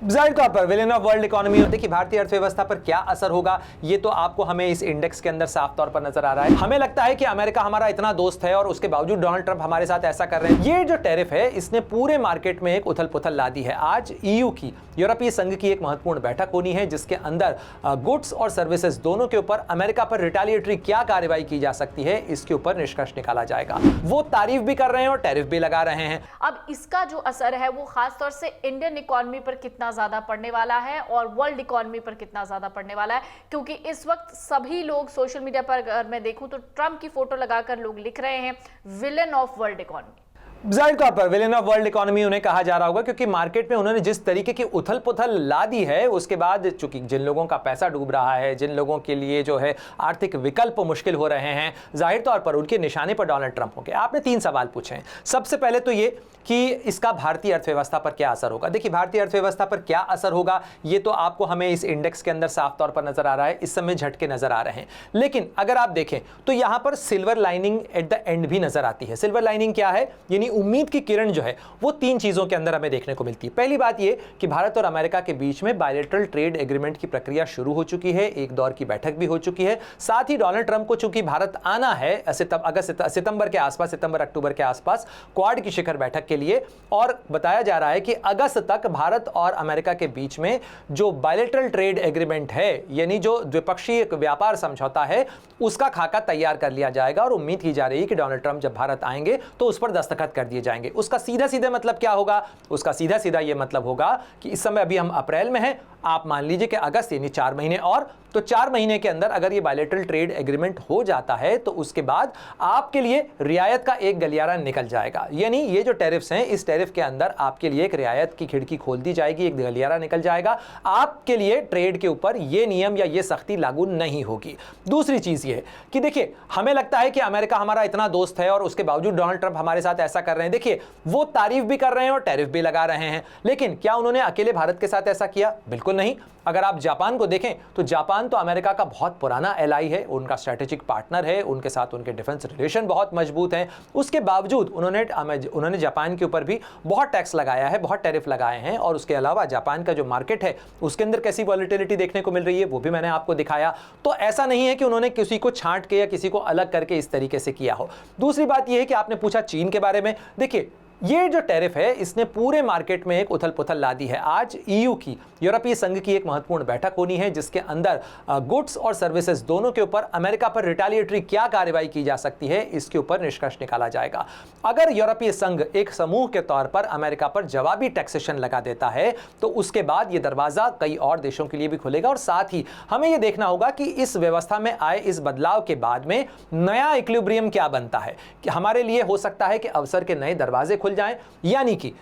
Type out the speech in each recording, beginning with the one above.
जाहिर तौर पर विलेन ऑफ वर्ल्ड इकोनॉमी देखिए भारतीय अर्थव्यवस्था पर क्या असर होगा ये तो आपको हमें इस इंडेक्स के अंदर साफ तौर पर नजर आ रहा है। हमें लगता है कि अमेरिका हमारा इतना दोस्त है और उसके बावजूद डोनाल्ड ट्रंप हमारे साथ ऐसा कर रहे हैं। ये जो टैरिफ है इसने पूरे मार्केट में एक उथल पुथल ला दी है। आज ईयू की यूरोपीय संघ की एक महत्वपूर्ण बैठक होनी है जिसके अंदर गुड्स और सर्विसेज दोनों के ऊपर अमेरिका पर रिटेलिएटरी क्या कार्रवाई की जा सकती है इसके ऊपर निष्कर्ष निकाला जाएगा। वो तारीफ भी कर रहे हैं और टैरिफ भी लगा रहे हैं। अब इसका जो असर है वो खासतौर से इंडियन इकोनॉमी पर कितना ज्यादा पड़ने वाला है और वर्ल्ड इकोनॉमी पर कितना ज्यादा पड़ने वाला है, क्योंकि इस वक्त सभी लोग सोशल मीडिया पर अगर मैं देखूं तो ट्रंप की फोटो लगाकर लोग लिख रहे हैं विलेन ऑफ वर्ल्ड इकोनॉमी। जाहिर तौर पर विलेन ऑफ वर्ल्ड इकोनॉमी उन्हें कहा जा रहा होगा क्योंकि मार्केट में उन्होंने जिस तरीके की उथल पुथल ला दी है उसके बाद चूंकि जिन लोगों का पैसा डूब रहा है, जिन लोगों के लिए जो है आर्थिक विकल्प मुश्किल हो रहे हैं, जाहिर तौर पर उनके निशाने पर डोनाल्ड ट्रंप होंगे। आपने 3 सवाल पूछे हैं। सबसे पहले तो ये कि इसका भारतीय अर्थव्यवस्था पर क्या असर होगा। देखिए भारतीय अर्थव्यवस्था पर क्या असर होगा ये तो आपको हमें इस इंडेक्स के अंदर साफ तौर पर नजर आ रहा है। इस समय झटके नजर आ रहे हैं, लेकिन अगर आप देखें तो यहां पर silver lining at the end भी नजर आती है। सिल्वर लाइनिंग क्या है? यानी उम्मीद की किरण जो है वो 3 चीजों के अंदर हमें देखने को मिलती है। पहली बात ये कि भारत और अमेरिका के बीच में बायलैटरल ट्रेड एग्रीमेंट की प्रक्रिया शुरू हो चुकी है, एक दौर की बैठक भी हो चुकी है। साथ ही डोनाल्ड ट्रंप को चूंकि भारत आना है सितंबर के आसपास, सितंबर अक्टूबर के आसपास क्वाड की शिखर बैठक के लिए, और बताया जा रहा है कि अगस्त तक भारत और अमेरिका के बीच में जो बायलैटरल ट्रेड एग्रीमेंट है यानी जो द्विपक्षीय व्यापार समझौता है उसका खाका तैयार कर लिया जाएगा और उम्मीद की जा रही है कि डोनाल्ड ट्रंप जब भारत आएंगे तो उस पर दस्तखत कर दिए जाएंगे। उसका सीधा सीधा मतलब क्या होगा? उसका सीधा सीधा यह मतलब होगा कि इस समय अभी हम अप्रैल में हैं, आप मान लीजिए कि अगस्त यानी 4 महीने और, तो 4 महीने के अंदर अगर ये बायलैटरल ट्रेड एग्रीमेंट हो जाता है तो उसके बाद आपके लिए रियायत का एक गलियारा निकल जाएगा। यानी ये जो टैरिफ्स हैं इस टैरिफ के अंदर आपके लिए एक रियायत की खिड़की खोल दी जाएगी, एक गलियारा निकल जाएगा। आपके लिए ट्रेड के ऊपर ये नियम या ये सख्ती लागू नहीं होगी। दूसरी चीज ये कि देखिए हमें लगता है कि अमेरिका हमारा इतना दोस्त है और उसके बावजूद डोनाल्ड ट्रंप हमारे साथ ऐसा कर रहे हैं। देखिए वो तारीफ भी कर रहे हैं और टैरिफ भी लगा रहे हैं, लेकिन क्या उन्होंने अकेले भारत के साथ ऐसा किया? बिल्कुल नहीं। अगर आप जापान को देखें तो जापान तो अमेरिका का बहुत पुराना एलाई है, उनका स्ट्रेटेजिक पार्टनर है, उनके साथ उनके डिफेंस रिलेशन बहुत मजबूत हैं। उसके बावजूद उन्होंने जापान के ऊपर भी बहुत टैक्स लगाया है, बहुत टैरिफ लगाए हैं, और उसके अलावा जापान का जो मार्केट है उसके अंदर कैसी वॉलेटिलिटी देखने को मिल रही है वो भी मैंने आपको दिखाया। तो ऐसा नहीं है कि उन्होंने किसी को छांट के या किसी को अलग करके इस तरीके से किया हो। दूसरी बात यह है कि आपने पूछा चीन के बारे में। देखिए ये जो टैरिफ है इसने पूरे मार्केट में एक उथल पुथल ला दी है। आज ईयू की यूरोपीय संघ की एक महत्वपूर्ण बैठक होनी है जिसके अंदर गुड्स और सर्विसेज दोनों के ऊपर अमेरिका पर रिटेलिएटरी क्या कार्रवाई की जा सकती है इसके ऊपर निष्कर्ष निकाला जाएगा। अगर यूरोपीय संघ एक समूह के तौर पर अमेरिका पर जवाबी टैक्सेशन लगा देता है तो उसके बाद ये दरवाजा कई और देशों के लिए भी खुलेगा, और साथ ही हमें यह देखना होगा कि इस व्यवस्था में आए इस बदलाव के बाद में नया इक्विलिब्रियम क्या बनता है। कि हमारे लिए हो सकता है कि अवसर के नए दरवाजे खुल जाएं, यानी कि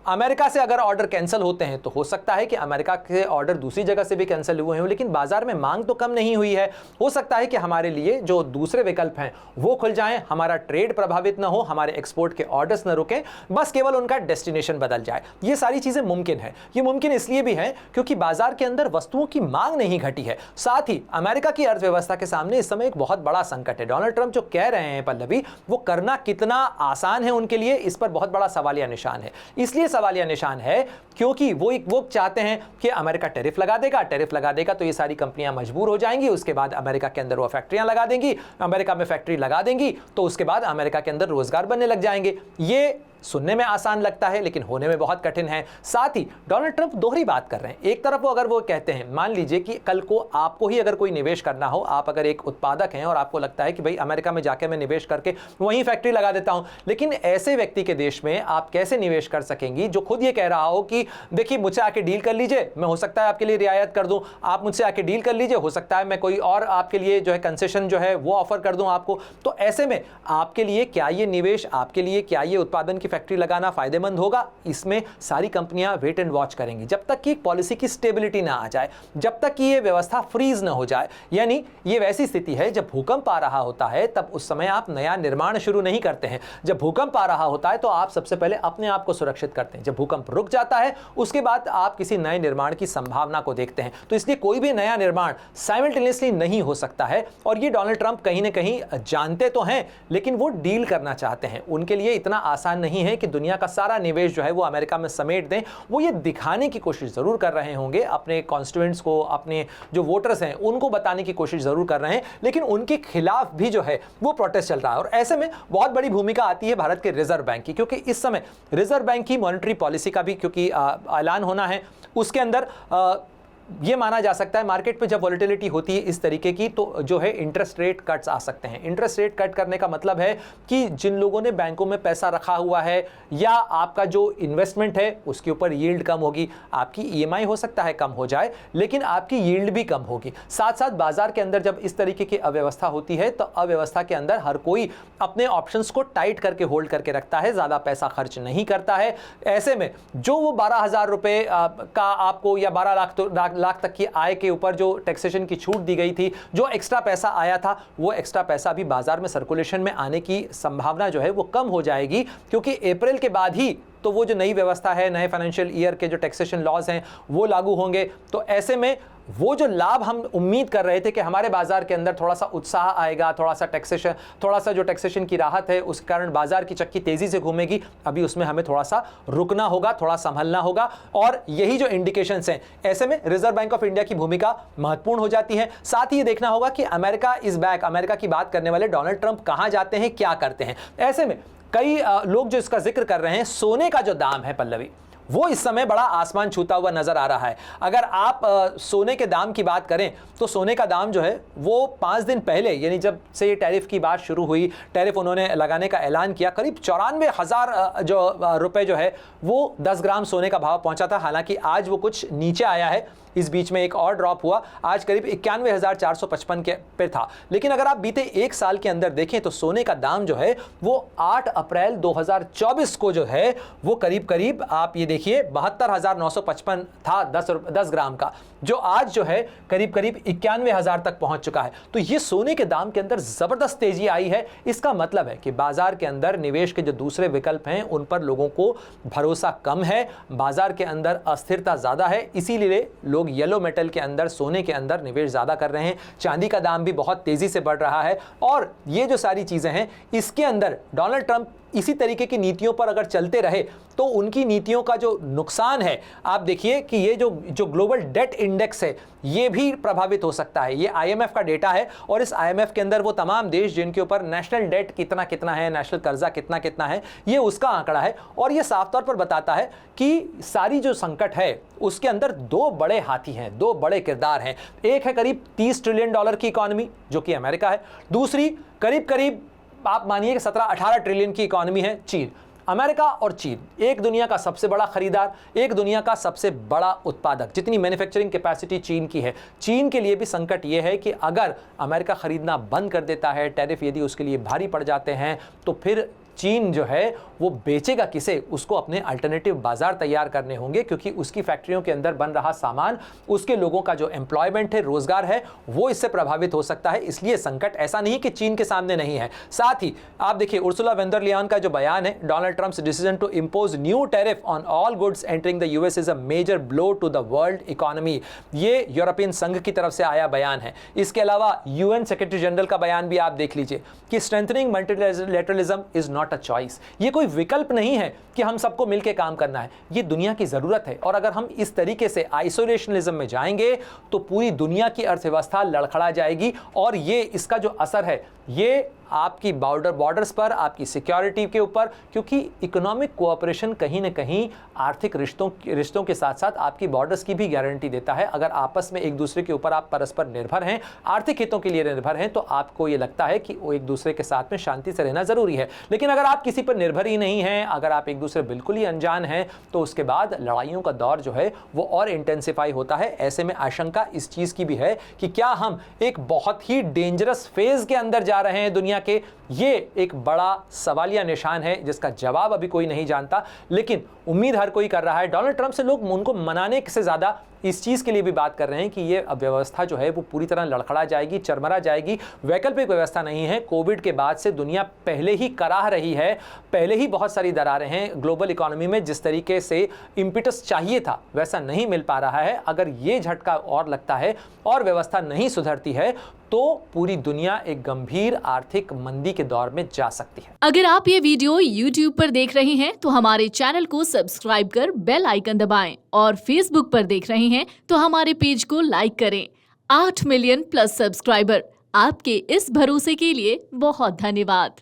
अमेरिका से अगर ऑर्डर कैंसिल होते हैं तो हो सकता है कि अमेरिका के ऑर्डर दूसरी जगह से भी कैंसिल हुए हों, लेकिन बाजार में मांग तो कम नहीं हुई है। हो सकता है कि हमारे लिए जो दूसरे विकल्प हैं वो खुल जाएं, हमारा ट्रेड प्रभावित ना हो, हमारे एक्सपोर्ट के ऑर्डर्स न रुकें, बस केवल उनका डेस्टिनेशन बदल जाए। ये सारी चीजें मुमकिन है। ये मुमकिन इसलिए भी है क्योंकि बाजार के अंदर वस्तुओं की मांग नहीं घटी है। साथ ही अमेरिका की अर्थव्यवस्था के सामने इस समय एक बहुत बड़ा संकट है। डोनाल्ड ट्रंप जो कह रहे हैं पल्लवी, वो करना कितना आसान है उनके लिए, इस पर बहुत बड़ा सवालिया निशान है। इसलिए सवालिया निशान है क्योंकि वो चाहते हैं कि अमेरिका टैरिफ लगा देगा तो ये सारी कंपनियां मजबूर हो जाएंगी, उसके बाद अमेरिका के अंदर वो फैक्ट्रियां लगा देंगी, अमेरिका में फैक्ट्री लगा देंगी तो उसके बाद अमेरिका के अंदर रोजगार बनने लग जाएंगे। ये सुनने में आसान लगता है लेकिन होने में बहुत कठिन है। साथ ही डोनाल्ड ट्रंप दोहरी बात कर रहे हैं। एक तरफ अगर वो कहते हैं, मान लीजिए कि कल को आपको ही अगर कोई निवेश करना हो, आप अगर एक उत्पादक हैं और आपको लगता है कि भाई अमेरिका में जाके मैं निवेश करके वहीं फैक्ट्री लगा देता हूं, लेकिन ऐसे व्यक्ति के देश में आप कैसे निवेश कर सकेंगी जो खुद ये कह रहा हो कि देखिए मुझसे आके डील कर लीजिए, मैं हो सकता है आपके लिए रियायत कर दूं, आप मुझसे आके डील कर लीजिए, हो सकता है मैं कोई और आपके लिए जो है कंसेशन जो है वो ऑफर कर दूं आपको। तो ऐसे में आपके लिए क्या ये निवेश, आपके लिए क्या ये उत्पादन की फैक्ट्री लगाना फायदेमंद होगा? इसमें सारी कंपनियां वेट एंड वॉच करेंगी जब तक कि पॉलिसी की स्टेबिलिटी ना आ जाए, जब तक कि ये व्यवस्था फ्रीज ना हो जाए। यानी ये वैसी स्थिति है जब भूकंप आ रहा होता है तब उस समय आप नया निर्माण शुरू नहीं करते हैं। जब भूकंप आ रहा होता है तो आप सबसे पहले अपने आप को सुरक्षित करते हैं। जब भूकंप रुक जाता है उसके बाद आप किसी नए निर्माण की संभावना को देखते हैं। तो इसलिए कोई भी नया निर्माण साइमल्टेनियसली नहीं हो सकता है, और ये डोनाल्ड ट्रंप कहीं ना कहीं जानते तो हैं लेकिन वो डील करना चाहते हैं। उनके लिए इतना आसान नहीं नहीं है कि दुनिया का सारा निवेश जो है वो अमेरिका में समेट दें। वो ये दिखाने की कोशिश ज़रूर कर रहे होंगे, अपने कॉन्स्टिट्यूएंट्स को, अपने जो वोटर्स हैं उनको बताने की कोशिश ज़रूर कर रहे हैं, लेकिन उनके खिलाफ भी जो है वो प्रोटेस्ट चल रहा है। और ऐसे में बहुत बड़ी भूमिका आती है भारत के रिजर्व बैंक की, क्योंकि इस समय रिजर्व बैंक की मॉनेटरी पॉलिसी का भी क्योंकि ऐलान होना है, उसके अंदर ये माना जा सकता है मार्केट पे जब वॉलेटिलिटी होती है इस तरीके की तो जो है इंटरेस्ट रेट कट्स आ सकते हैं। इंटरेस्ट रेट कट करने का मतलब है कि जिन लोगों ने बैंकों में पैसा रखा हुआ है या आपका जो इन्वेस्टमेंट है उसके ऊपर यील्ड कम होगी, आपकी ईएमआई हो सकता है कम हो जाए, लेकिन आपकी यील्ड भी कम होगी। साथ साथ बाजार के अंदर जब इस तरीके की अव्यवस्था होती है तो अव्यवस्था के अंदर हर कोई अपने ऑप्शंस को टाइट करके होल्ड करके रखता है, ज़्यादा पैसा खर्च नहीं करता है। ऐसे में जो वो 12,000 रुपये का आपको या 12 लाख तक की आय के ऊपर जो टैक्सेशन की छूट दी गई थी, जो एक्स्ट्रा पैसा आया था, वो एक्स्ट्रा पैसा भी बाजार में सर्कुलेशन में आने की संभावना जो है वो कम हो जाएगी, क्योंकि अप्रैल के बाद ही तो वो जो नई व्यवस्था है, नए फाइनेंशियल ईयर के जो टैक्सेशन लॉज हैं वो लागू होंगे। तो ऐसे में वो जो लाभ हम उम्मीद कर रहे थे कि हमारे बाजार के अंदर थोड़ा सा उत्साह आएगा, थोड़ा सा जो टैक्सेशन की राहत है उस कारण बाजार की चक्की तेजी से घूमेगी, अभी उसमें हमें थोड़ा सा रुकना होगा, थोड़ा संभलना होगा। और यही जो इंडिकेशंस हैं, ऐसे में रिजर्व बैंक ऑफ इंडिया की भूमिका महत्वपूर्ण हो जाती है। साथ ही ये देखना होगा कि अमेरिका इज बैक, अमेरिका की बात करने वाले डोनाल्ड ट्रंप कहां जाते हैं, क्या करते हैं। ऐसे में कई लोग जो इसका जिक्र कर रहे हैं, सोने का जो दाम है पल्लवी, वो इस समय बड़ा आसमान छूता हुआ नजर आ रहा है। अगर आप सोने के दाम की बात करें तो सोने का दाम जो है वो 5 दिन पहले, यानी जब से ये टैरिफ की बात शुरू हुई, टैरिफ उन्होंने लगाने का ऐलान किया, करीब 94,000 जो रुपए जो है वो 10 ग्राम सोने का भाव पहुंचा था। हालांकि आज वो कुछ नीचे आया है, इस बीच में एक और ड्रॉप हुआ, आज करीब 91,455 के पे था। लेकिन अगर आप बीते एक साल के अंदर देखें तो सोने का दाम जो है वो 8 अप्रैल 2024 को जो है वो करीब आप ये देखिए 72,955 था 10 ग्राम का, जो आज जो है करीब 91,000 तक पहुंच चुका है। तो ये सोने के दाम के अंदर जबरदस्त तेजी आई है। इसका मतलब है कि बाजार के अंदर निवेश के जो दूसरे विकल्प हैं उन पर लोगों को भरोसा कम है, बाजार के अंदर अस्थिरता ज्यादा है, इसीलिए लोग येलो मेटल के अंदर, सोने के अंदर निवेश ज्यादा कर रहे हैं। चांदी का दाम भी बहुत तेजी से बढ़ रहा है। और ये जो सारी चीजें हैं, इसके अंदर डोनाल्ड ट्रंप इसी तरीके की नीतियों पर अगर चलते रहे तो उनकी नीतियों का जो नुकसान है, आप देखिए कि ये जो ग्लोबल डेट इंडेक्स है ये भी प्रभावित हो सकता है। ये आईएमएफ का डेटा है और इस आईएमएफ के अंदर वो तमाम देश जिनके ऊपर नेशनल डेट कितना है, नेशनल कर्जा कितना है, ये उसका आंकड़ा है। और ये साफ तौर पर बताता है कि सारी जो संकट है उसके अंदर 2 बड़े हाथी हैं, 2 बड़े किरदार हैं। एक है करीब $30 ट्रिलियन की इकोनॉमी जो कि अमेरिका है, दूसरी करीब आप मानिए कि 17-18 ट्रिलियन की इकोनॉमी है चीन। अमेरिका और चीन, एक दुनिया का सबसे बड़ा खरीदार, एक दुनिया का सबसे बड़ा उत्पादक। जितनी मैन्युफैक्चरिंग कैपेसिटी चीन की है, चीन के लिए भी संकट यह है कि अगर अमेरिका खरीदना बंद कर देता है, टैरिफ यदि उसके लिए भारी पड़ जाते हैं, तो फिर चीन जो है वो बेचेगा किसे, उसको अपने अल्टरनेटिव बाजार तैयार करने होंगे, क्योंकि उसकी फैक्ट्रियों के अंदर बन रहा सामान, उसके लोगों का जो एम्प्लॉयमेंट है, रोजगार है, वो इससे प्रभावित हो सकता है। इसलिए संकट ऐसा नहीं कि चीन के सामने नहीं है। साथ ही आप देखिए उर्सुला वॉन डर लेयन का जो बयान है, Donald Trump's decision to impose new tariff on all goods entering the US is a major blow to the world economy. ये यूरोपियन संघ की तरफ से आया बयान है। इसके अलावा यूएन सेक्रेटरी जनरल का बयान भी आप देख लीजिए कि strengthening multilateralism is not a choice. ये कोई विकल्प नहीं है कि हम सबको मिलकर काम करना है, ये दुनिया की जरूरत है। और अगर हम इस तरीके से आइसोलेशनलिज्म में जाएंगे तो पूरी दुनिया की अर्थव्यवस्था लड़खड़ा जाएगी। और ये इसका जो असर है ये आपकी बॉर्डर्स पर, आपकी सिक्योरिटी के ऊपर, क्योंकि इकोनॉमिक कोऑपरेशन कहीं ना कहीं आर्थिक रिश्तों के साथ साथ आपकी बॉर्डर्स की भी गारंटी देता है। अगर आपस में एक दूसरे के ऊपर आप परस्पर निर्भर हैं, आर्थिक हितों के लिए निर्भर हैं, तो आपको ये लगता है कि वो एक दूसरे के साथ में शांति से रहना जरूरी है। लेकिन अगर आप किसी पर निर्भर ही नहीं हैं, अगर आप एक दूसरे बिल्कुल ही अनजान हैं, तो उसके बाद लड़ाइयों का दौर जो है वो और इंटेंसिफाई होता है। ऐसे में आशंका इस चीज की भी है कि क्या हम एक बहुत ही डेंजरस फेज के अंदर जा रहे हैं दुनिया के। ये एक बड़ा सवालिया निशान है जिसका जवाब अभी कोई नहीं जानता, लेकिन उम्मीद हर कोई कर रहा है। डोनाल्ड ट्रंप से लोग उनको मनाने से ज्यादा इस चीज के लिए भी बात कर रहे हैं कि ये अव्यवस्था जो है वो पूरी तरह लड़खड़ा जाएगी, चरमरा जाएगी। वैकल्पिक व्यवस्था नहीं है। कोविड के बाद से दुनिया पहले ही कराह रही रही है। पहले ही बहुत सारी दरारें हैं ग्लोबल इकोनॉमी में, जिस तरीके से इम्पिटस चाहिए था वैसा नहीं मिल पा रहा है। अगर ये झटका और लगता है और व्यवस्था नहीं सुधरती है तो पूरी दुनिया एक गंभीर आर्थिक मंदी के दौर में जा सकती है। अगर आप ये वीडियो YouTube पर देख रहे हैं तो हमारे चैनल को सब्सक्राइब कर बेल आइकन दबाएं, और Facebook पर देख रहे हैं तो हमारे पेज को लाइक करें। 8 मिलियन प्लस सब्सक्राइबर, आपके इस भरोसे के लिए बहुत धन्यवाद।